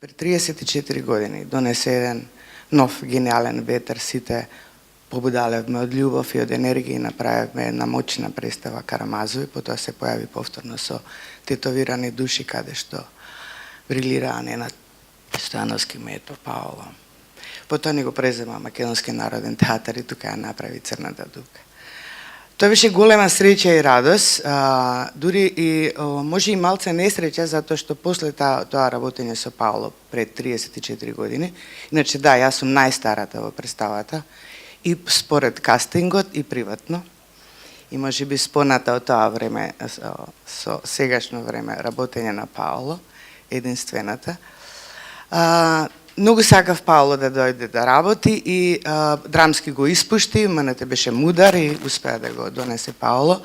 При 34 години донесе еден нов гениален ветер, сите побудалевме од љубов и од енергија и направивме една моćна представа Карамазови, потоа се појави повторно со тетовирани души каде што брилираа Ненад Стојановски, Мето, Паоло. Потоа ни го презема Македонски народен театар и тука ја направи Црната дупка. Тоа беше голема среќа и радост, дури и може и малце несреќа, затоа што после тоа работење со Паоло пред 34 години, иначе да, јас сум најстарата во представата, и според кастингот и приватно, и може би споната од тоа време, со сегашно време, работење на Паоло, единствената. Многу сакав Паоло да дојде да работи и драмски го испушти, менете беше мудар и успеа да го донесе Паоло.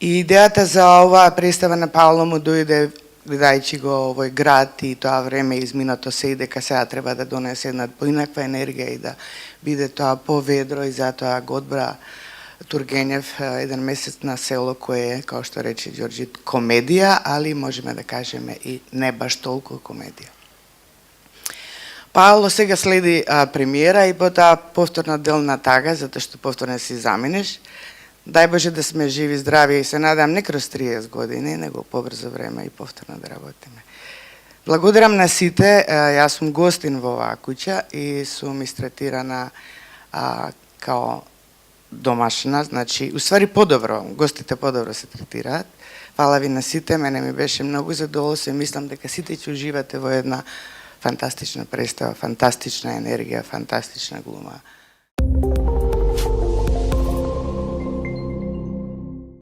И идејата за оваа представа на Паоло му дојде гледајќи го овој град и тоа време изминато се и дека сега треба да донесе една поинаква енергија и да биде тоа поведро и затоа го одбра Тургенев еден месец на село кое е, као што рече Ѓорѓи, комедија, али можеме да кажеме и не баш толку комедија. Паоло сега следи премиера и потоа повторно дел на тага, затоа што повторно си заминеш. Дај Боже да сме живи, здрави и се надам не кроз 30 години, него побрзо време и повторно да работиме. Благодарам на сите, јас сум гостин во оваа куќа и сум истретирана као домашна, значи, уствари подобро, гостите подобро се третираат. Фала ви на сите, мене ми беше многу задоволство и мислам дека сите ќе уживате во една фантастична представа, фантастична енергија, фантастична глума.